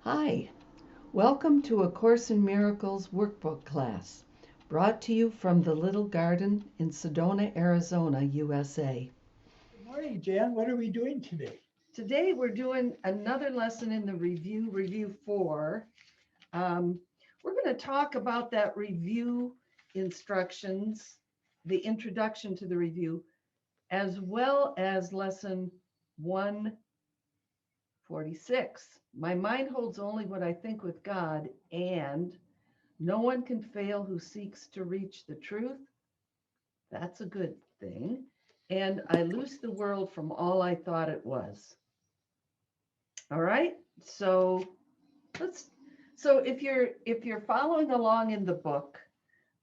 Hi, welcome to A Course in Miracles workbook class, brought to you from the Little Garden in Sedona, Arizona, USA. Good morning, Jan. What are we doing today? Today we're doing another lesson in the review 4. Um, we're going to talk about that review instructions, the introduction to the review, as well as lesson 146. My mind holds only what I think with God, and no one can fail who seeks to reach the truth. That's a good thing. And I loose the world from all I thought it was. All right. Let's so if you're following along in the book,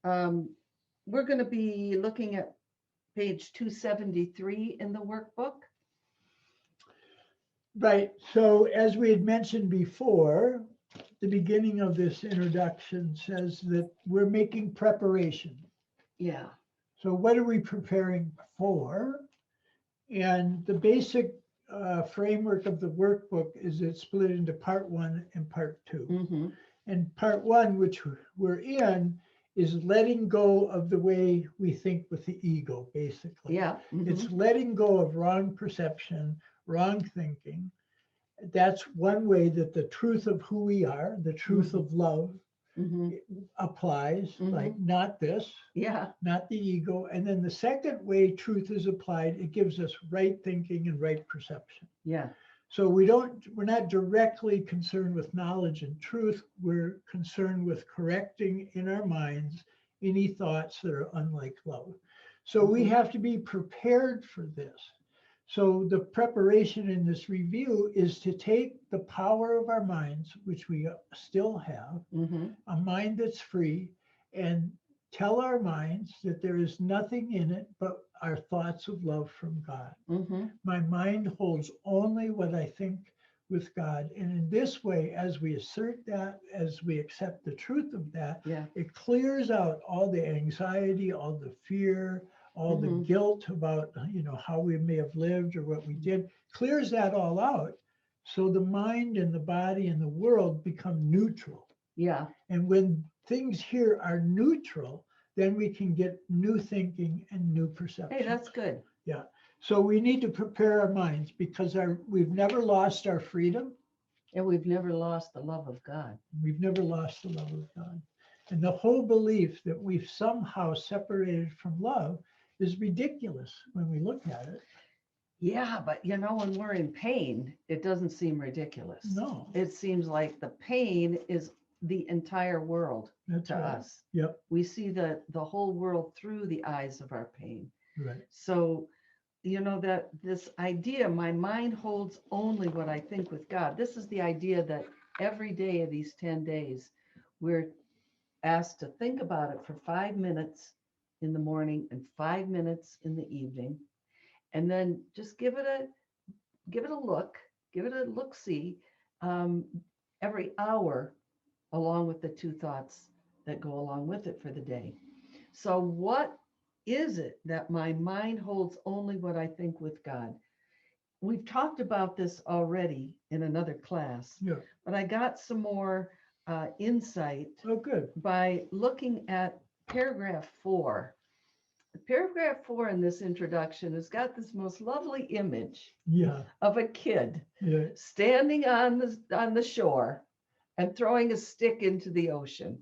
um, we're going to be looking at page 273 in the workbook. Right. So, as we had mentioned before, the beginning of this introduction says that we're making preparation. Yeah. So, what are we preparing for? And the basic framework of the workbook is it's split into part 1 and part 2. Mm-hmm. And part 1, which we're in, is letting go of the way we think with the ego, basically. Yeah. Mm-hmm. It's letting go of wrong perception, wrong thinking. That's one way that the truth of who we are, the truth of love, applies, like not this, not the ego. And then the second way truth is applied, it gives us right thinking and right perception. Yeah. So we're not directly concerned with knowledge and truth. We're concerned with correcting in our minds any thoughts that are unlike love. So we have to be prepared for this. So the preparation in this review is to take the power of our minds, which we still have, a mind that's free, and tell our minds that there is nothing in it but our thoughts of love from God. My mind holds only what I think with God. And in this way, as we assert that, as we accept the truth of that, it clears out all the anxiety, all the fear, all the guilt about, how we may have lived or what we did, clears that all out. So the mind and the body and the world become neutral. Yeah. And when things here are neutral, then we can get new thinking and new perception. Hey, that's good. Yeah. So we need to prepare our minds because we've never lost our freedom. And we've never lost the love of God. We've never lost the love of God. And the whole belief that we've somehow separated from love is ridiculous when we look at it. Yeah, but when we're in pain, it doesn't seem ridiculous. No. It seems like the pain is the entire world. That's to right. us. Yep. We see the whole world through the eyes of our pain. Right. So, that this idea, my mind holds only what I think with God. This is the idea that every day of these 10 days, we're asked to think about it for 5 minutes in the morning and 5 minutes in the evening. And then just give it a look-see every hour, along with the 2 thoughts that go along with it for the day. So what is it that my mind holds only what I think with God? We've talked about this already in another class, but I got some more insight by looking at paragraph 4. Paragraph 4 in this introduction has got this most lovely image of a kid standing on the shore and throwing a stick into the ocean.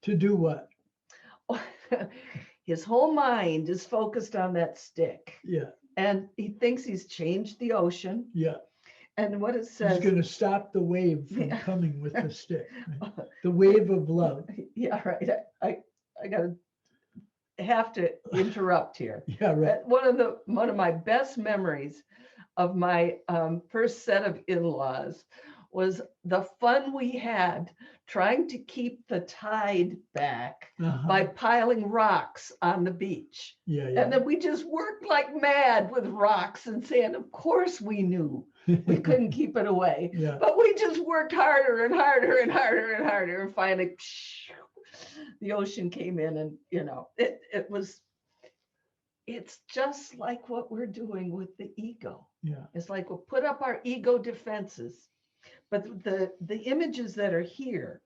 To do what? His whole mind is focused on that stick. Yeah. And he thinks he's changed the ocean. Yeah. And what it says. He's going to stop the wave from coming with the stick. Right? The wave of love. Yeah, right. I have to interrupt here. Yeah, right. One of my best memories of my first set of in-laws was the fun we had trying to keep the tide back by piling rocks on the beach. And then we just worked like mad with rocks and sand. Of course we knew we couldn't keep it away, but we just worked harder and harder and harder and harder, and finally the ocean came in, and it's just like what we're doing with the ego. Yeah. It's like we'll put up our ego defenses, But the images that are here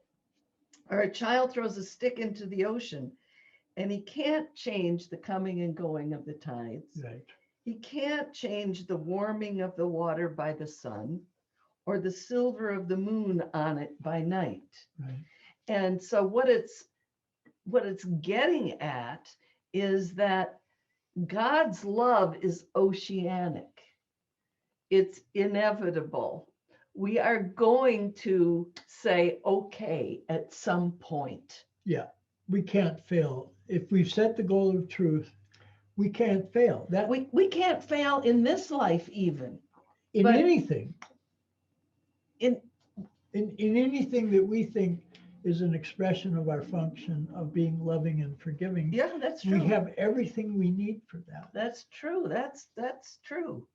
are a child throws a stick into the ocean and he can't change the coming and going of the tides. Right. He can't change the warming of the water by the sun or the silver of the moon on it by night. Right. And so what it's getting at is that God's love is oceanic. It's inevitable. We are going to say okay at some point. Yeah. We can't fail. If we've set the goal of truth, we can't fail. That We can't fail in this life even. in but- anything. In In anything that we think is an expression of our function of being loving and forgiving, yeah, that's true. we have everything we need for that. That's true. That's true.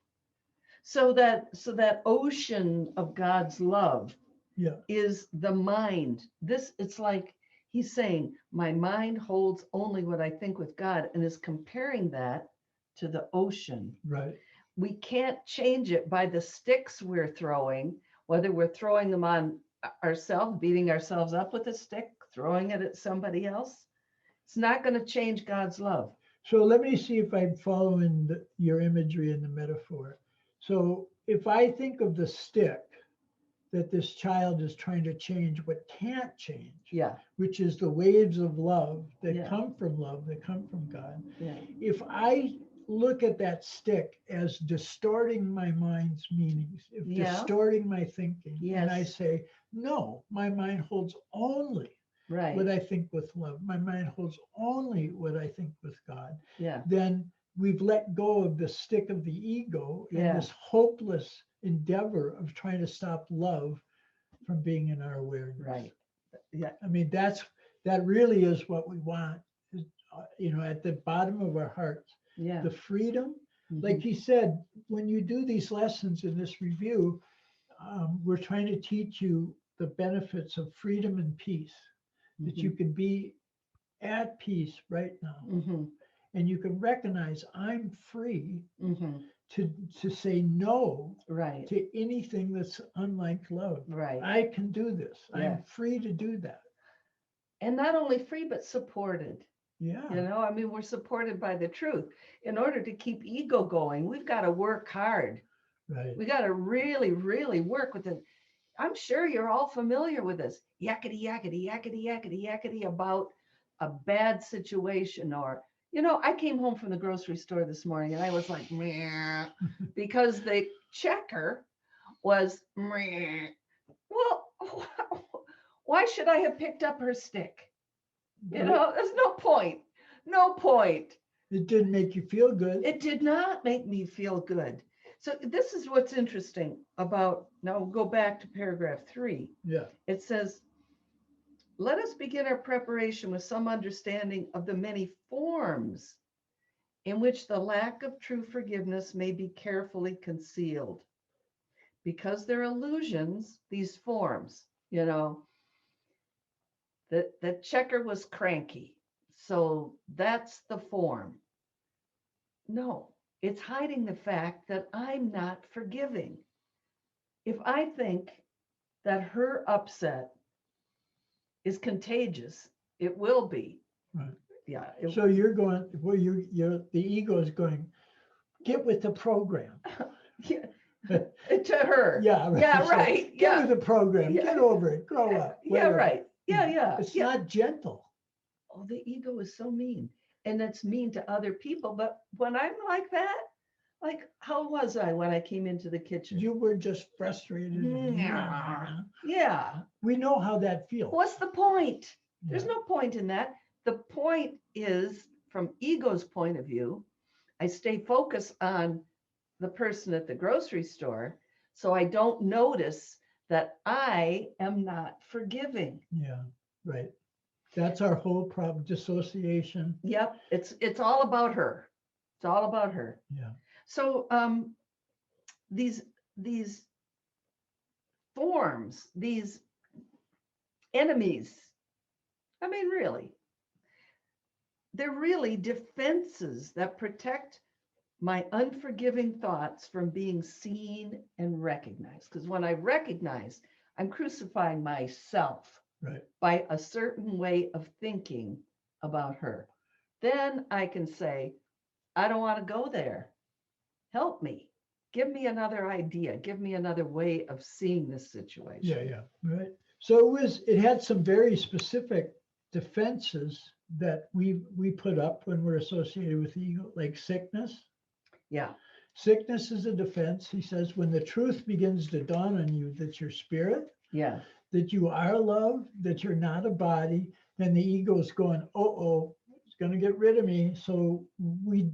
So that ocean of God's love Yeah. is the mind. It's like he's saying, my mind holds only what I think with God, and is comparing that to the ocean. Right. We can't change it by the sticks we're throwing, whether we're throwing them on ourselves, beating ourselves up with a stick, throwing it at somebody else. It's not going to change God's love. So let me see if I'm following your imagery and the metaphor. So if I think of the stick that this child is trying to change what can't change, Yeah, which is the waves of love that Yeah. come from love, that come from God. yeah, If I look at that stick as distorting my mind's meanings, if Yeah. distorting my thinking, and I Yes. say, no, my mind holds only right. what I think with love, my mind holds only what I think with God, Yeah, then we've let go of the stick of the ego Yeah. and this hopeless endeavor of trying to stop love from being in our awareness. right. Yeah, I mean, that really is what we want, is, at the bottom of our hearts, yeah. the freedom. Mhm. Like he said, when you do these lessons in this review, we're trying to teach you the benefits of freedom and peace, that you can be at peace right now. Mhm, And you can recognize I'm free mhm. to say no Right, to anything that's unlike love. right. I can do this. Yeah. I'm free to do that. And not only free, but supported. Yeah. I mean, we're supported by the truth. In order to keep ego going, we've got to work hard. Right. We got to really, really work with it. I'm sure you're all familiar with this yakety, yakety, yakety, yakety, yakety about a bad situation. Or, I came home from the grocery store this morning and I was like, meh, because the checker was, meh. Well, why should I have picked up her stick? There's no point. No point. It didn't make you feel good. It did not make me feel good. So this is what's interesting about, now we'll go back to paragraph 3. Yeah. It says, let us begin our preparation with some understanding of the many forms in which the lack of true forgiveness may be carefully concealed. Because they're illusions, these forms, the checker was cranky. So that's the form. No, it's hiding the fact that I'm not forgiving. If I think that her upset is contagious, it will be. Right. Yeah. So you're going, well, the ego is going, get with the program. Yeah. To her. Yeah. Right. Yeah, So right. get Yeah. with the program. Yeah. Get over it. Grow up. Yeah, whatever. right. Yeah, yeah. It's yeah. not gentle. Oh, the ego is so mean. And it's mean to other people. But when I'm like that, like, how was I when I came into the kitchen? You were just frustrated. Yeah. We know how that feels. What's the point? There's Yeah. no point in that. The point is, from ego's point of view, I stay focused on the person at the grocery store, so I don't notice that I am not forgiving. Yeah, right. That's our whole problem, dissociation. Yep, it's all about her. It's all about her. Yeah. So these forms, these enemies, I mean, really, they're really defenses that protect my unforgiving thoughts from being seen and recognized. Because when I recognize I'm crucifying myself Right. by a certain way of thinking about her. Then I can say, I don't want to go there. Help me. Give me another idea. Give me another way of seeing this situation. Yeah, yeah, right. So it had some very specific defenses that we put up when we're associated with ego, like sickness. Yeah. Sickness is a defense. He says, when the truth begins to dawn on you that you're spirit, Yeah. that you are love, that you're not a body, then the ego is going, oh, it's going to get rid of me. So we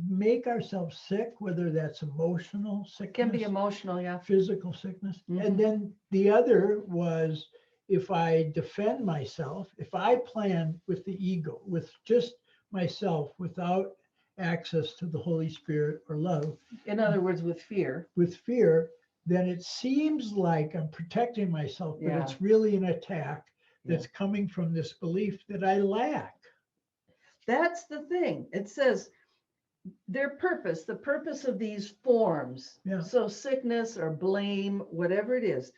make ourselves sick, whether that's emotional sickness, Can be emotional, yeah. physical sickness. Mhm. And then the other was, if I defend myself, if I plan with the ego, with just myself, without access to the Holy Spirit or love, In other words, with fear. with fear, then it seems like I'm protecting myself, but Yeah. it's really an attack that's Yeah. coming from this belief that I lack. That's the thing. It says their purpose, the purpose of these forms. Yeah. So sickness or blame, whatever it is,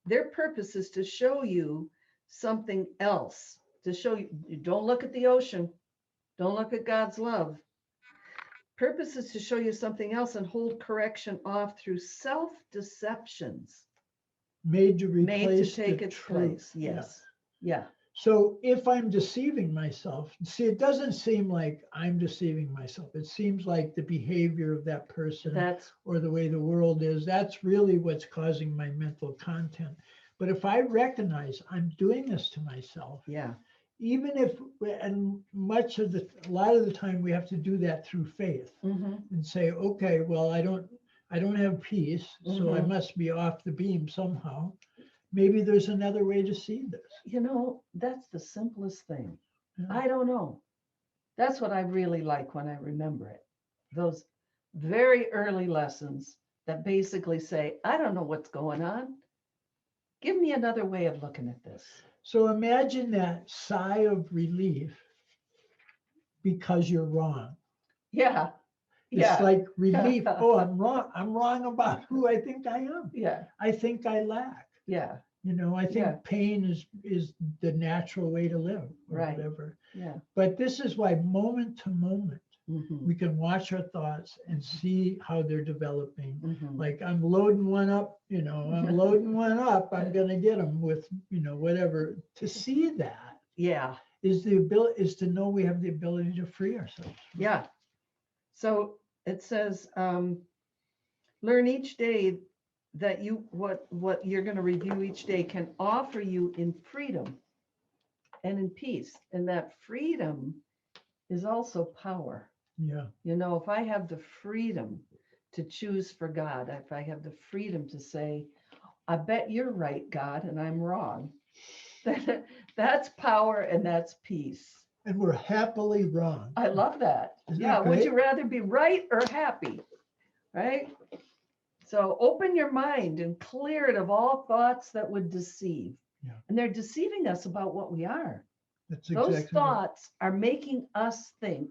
their purpose is to show you something else, to show you, don't look at the ocean. Don't look at God's love. Purpose is to show you something else and hold correction off through self-deceptions. Made to Made to replace take the its truth. place. Yes. Yeah. So if I'm deceiving myself, see, it doesn't seem like I'm deceiving myself. It seems like the behavior of that person That's or the way the world is, that's really what's causing my mental content. But if I recognize I'm doing this to myself, yeah. even if, and a lot of the time we have to do that through faith Mm-hmm. and say, okay, well, I don't have peace, so I Mhm. must be off the beam somehow. Maybe there's another way to see this. You know, that's the simplest thing. Yeah. I don't know. That's what I really like when I remember it. Those very early lessons that basically say, I don't know what's going on. Give me another way of looking at this. So imagine that sigh of relief because you're wrong. Yeah. It's Yeah. like relief. Oh, I'm wrong. I'm wrong about who I think I am. Yeah. I think I lack. Yeah. I think Yeah. pain is the natural way to live, or Right. whatever. Yeah. But this is why moment to moment, Mm-hmm. we can watch our thoughts and see how they're developing. Mm-hmm. Like I'm loading one up, I'm loading one up. I'm going to get them with, whatever. To see that Yeah. is to know we have the ability to free ourselves. Yeah. So it says, learn each day that what you're going to review each day can offer you in freedom and in peace. And that freedom is also power. Yeah. If I have the freedom to choose for God, if I have the freedom to say, I bet you're right, God, and I'm wrong, that's power and that's peace. And we're happily wrong. I love that. Isn't Yeah. that Would great? you rather be right or happy? Right? So open your mind and clear it of all thoughts that would deceive. Yeah. And they're deceiving us about what we are. That's Those exactly right. thoughts are making us think.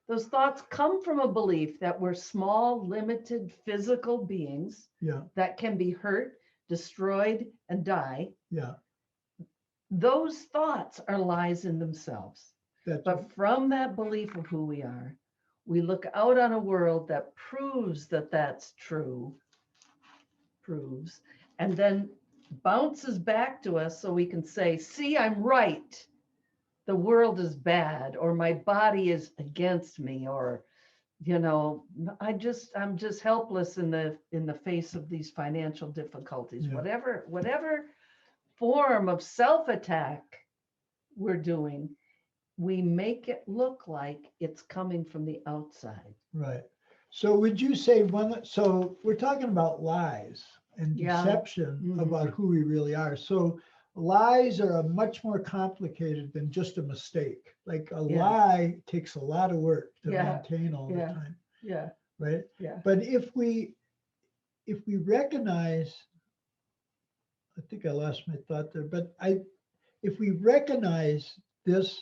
Those thoughts come from a belief that we're small, limited physical beings Yeah. that can be hurt, destroyed, and die. Yeah. Those thoughts are lies in themselves. That's But from that belief of who we are, we look out on a world that proves that that's true, and then bounces back to us so we can say, see, I'm right. The world is bad, or my body is against me, or, I'm just helpless in the face of these financial difficulties. Yeah. Whatever form of self-attack we're doing, we make it look like it's coming from the outside. right. So would you say so we're talking about lies and Yeah. deception Mhm. about who we really are. So lies are much more complicated than just a mistake. Like a Yeah. lie takes a lot of work to Yeah. maintain all Yeah. the time. Yeah. Right. Yeah. But if we recognize, I think I lost my thought there, but if we recognize this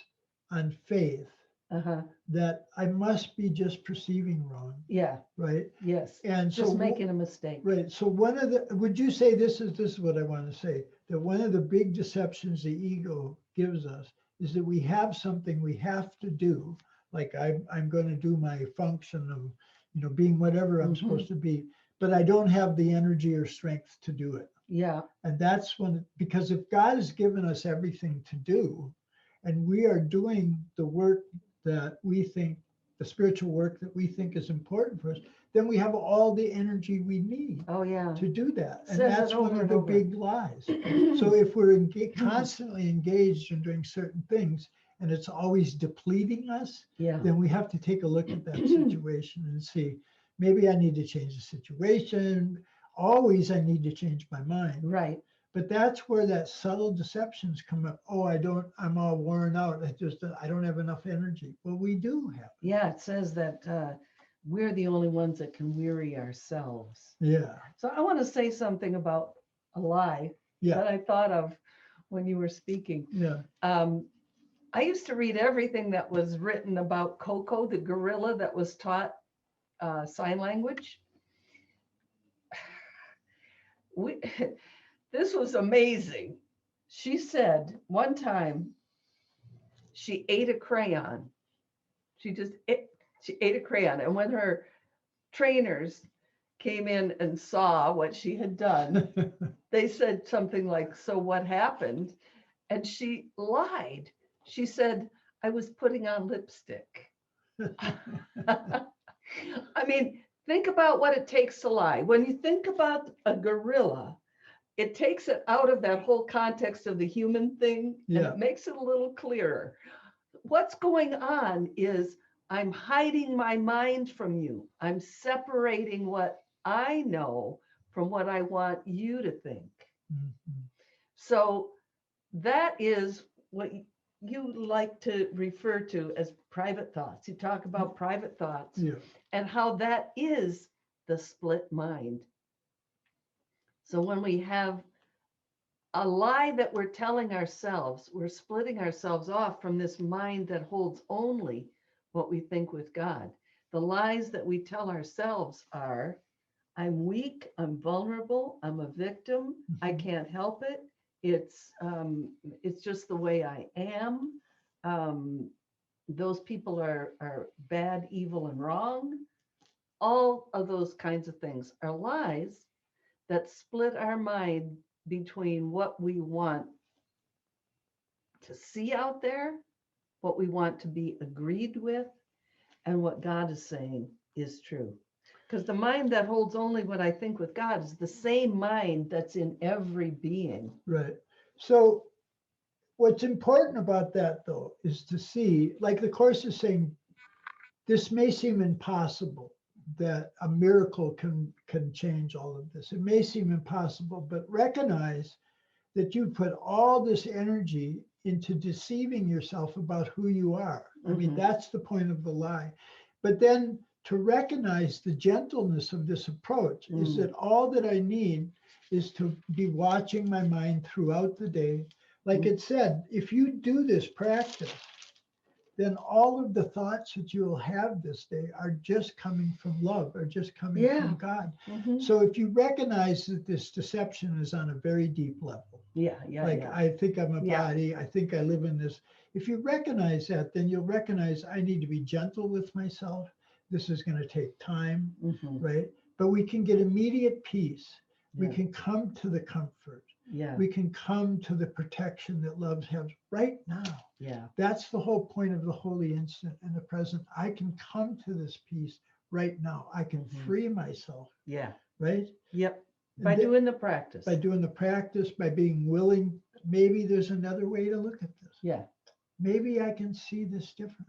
on faith, Uh-huh. that I must be just perceiving wrong, Yeah. right? Yes. And Just so making a mistake. right. So one of the, would you say this is what I want to say, that one of the big deceptions the ego gives us is that we have something we have to do, like I'm going to do my function of, being whatever I'm supposed to be, but I don't have the energy or strength to do it. Yeah. And that's when, because if God has given us everything to do, and we are doing the work that we think, the spiritual work that we think is important for us, then we have all the energy we need Oh, yeah. to do that. And Says that's it one over of and the over. big lies. So if we're constantly engaged in doing certain things and it's always depleting us, Yeah. then we have to take a look at that situation and see, maybe I need to change the situation. Always I need to change my mind. Right. But that's where that subtle deceptions come up. Oh, I'm all worn out. I don't have enough energy. Well, we do have it. Yeah, it says that we're the only ones that can weary ourselves. Yeah. So I want to say something about a lie Yeah. that I thought of when you were speaking. Yeah. I used to read everything that was written about Coco, the gorilla that was taught sign language. This was amazing. She said one time she ate a crayon. She ate a crayon. And when her trainers came in and saw what she had done, they said something like, "So what happened?" And she lied. She said, "I was putting on lipstick." I mean, think about what it takes to lie. When you think about a gorilla, it takes it out of that whole context of the human thing, and it makes it a little clearer. What's going on is I'm hiding my mind from you. I'm separating what I know from what I want you to think. Mhm. So that is what you like to refer to as private thoughts. You talk about private thoughts Yeah. and how that is the split mind. So when we have a lie that we're telling ourselves, we're splitting ourselves off from this mind that holds only what we think with God. The lies that we tell ourselves are, I'm weak, I'm vulnerable, I'm a victim, I can't help it. It's just the way I am. Those people are bad, evil, and wrong. All of those kinds of things are lies that split our mind between what we want to see out there, what we want to be agreed with, and what God is saying is true. Because the mind that holds only what I think with God is the same mind that's in every being. Right. So what's important about that, though, is to see, like the Course is saying, this may seem impossible, that a miracle can change all of this. It may seem impossible, but recognize that you put all this energy into deceiving yourself about who you are. I mean, that's the point of the lie. But then to recognize the gentleness of this approach is that all that I need is to be watching my mind throughout the day. Like it said, if you do this practice, then all of the thoughts that you will have this day are just coming from love, are just coming from God. So if you recognize that this deception is on a very deep level, I think I'm a body, I think I live in this. If you recognize that, then you'll recognize I need to be gentle with myself. This is going to take time, right? But we can get immediate peace. We can come to the comfort. We can come to the protection that love has right now. That's the whole point of the holy instant and the present. I can come to this peace right now. I can free myself. Right? By doing the practice. By doing the practice, by being willing. Maybe there's another way to look at this. Maybe I can see this differently.